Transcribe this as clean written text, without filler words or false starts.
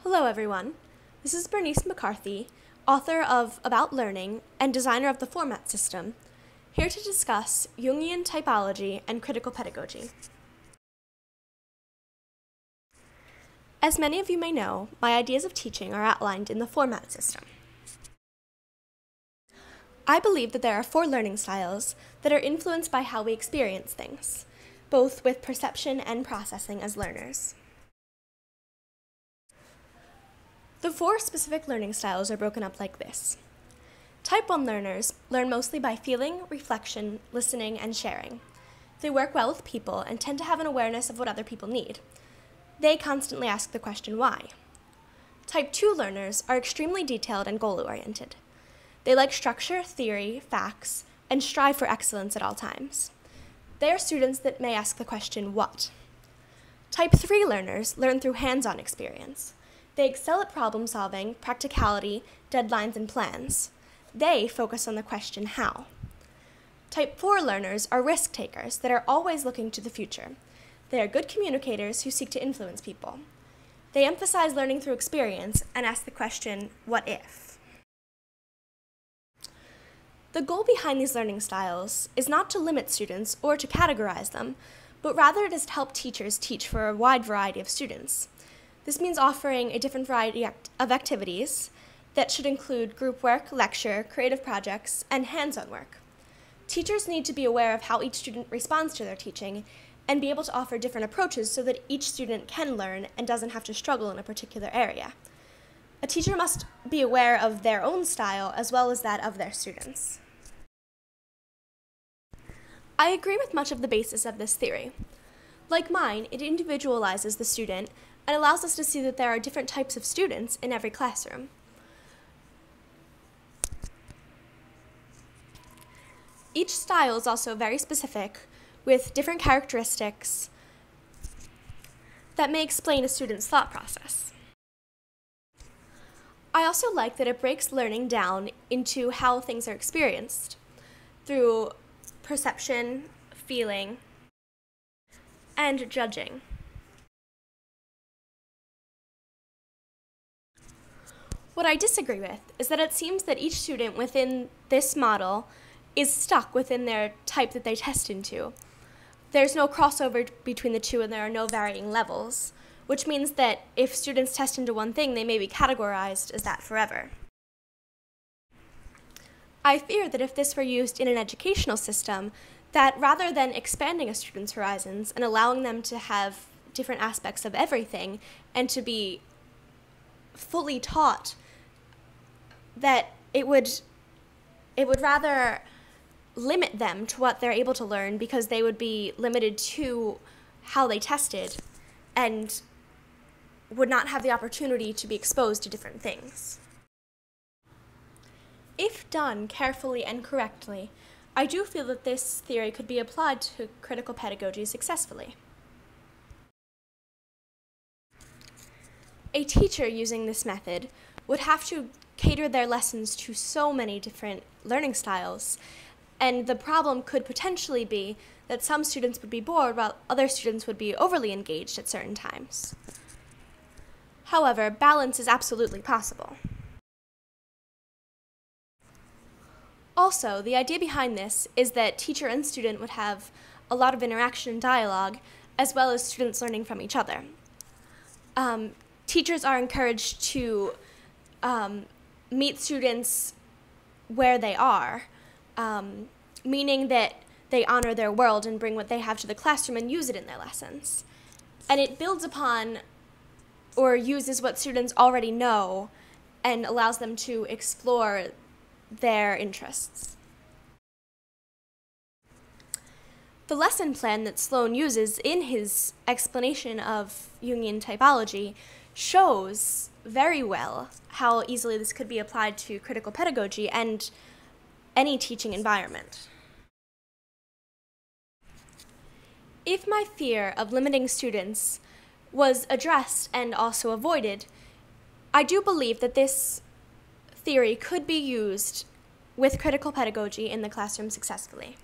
Hello everyone, this is Bernice McCarthy, author of About Learning and designer of the format system, here to discuss Jungian typology and critical pedagogy. As many of you may know, my ideas of teaching are outlined in the format system. I believe that there are 4 learning styles that are influenced by how we experience things, both with perception and processing as learners. The 4 specific learning styles are broken up like this. Type 1 learners learn mostly by feeling, reflection, listening, and sharing. They work well with people and tend to have an awareness of what other people need. They constantly ask the question, why? Type 2 learners are extremely detailed and goal-oriented. They like structure, theory, facts, and strive for excellence at all times. They are students that may ask the question, what? Type 3 learners learn through hands-on experience. They excel at problem solving, practicality, deadlines, and plans. They focus on the question, how? Type 4 learners are risk takers that are always looking to the future. They are good communicators who seek to influence people. They emphasize learning through experience and ask the question, what if? The goal behind these learning styles is not to limit students or to categorize them, but rather it is to help teachers teach for a wide variety of students. This means offering a different variety of activities that should include group work, lecture, creative projects, and hands-on work. Teachers need to be aware of how each student responds to their teaching and be able to offer different approaches so that each student can learn and doesn't have to struggle in a particular area. A teacher must be aware of their own style as well as that of their students. I agree with much of the basis of this theory. Like mine, it individualizes the student and allows us to see that there are different types of students in every classroom. Each style is also very specific, with different characteristics that may explain a student's thought process. I also like that it breaks learning down into how things are experienced, through perception, feeling, and judging. What I disagree with is that it seems that each student within this model is stuck within their type that they test into. There's no crossover between the two and there are no varying levels, which means that if students test into one thing, they may be categorized as that forever. I fear that if this were used in an educational system, that rather than expanding a student's horizons and allowing them to have different aspects of everything and to be fully taught, that it would rather limit them to what they're able to learn because they would be limited to how they tested and would not have the opportunity to be exposed to different things. If done carefully and correctly, I do feel that this theory could be applied to critical pedagogy successfully. A teacher using this method would have to cater their lessons to so many different learning styles, and the problem could potentially be that some students would be bored while other students would be overly engaged at certain times. However, balance is absolutely possible. Also, the idea behind this is that teacher and student would have a lot of interaction and dialogue, as well as students learning from each other. Teachers are encouraged to meet students where they are, meaning that they honor their world and bring what they have to the classroom and use it in their lessons. And it builds upon or uses what students already know and allows them to explore their interests. The lesson plan that Sloan uses in his explanation of Jungian typology shows very well how easily this could be applied to critical pedagogy and any teaching environment. If my fear of limiting students was addressed and also avoided, I do believe that this theory could be used with critical pedagogy in the classroom successfully.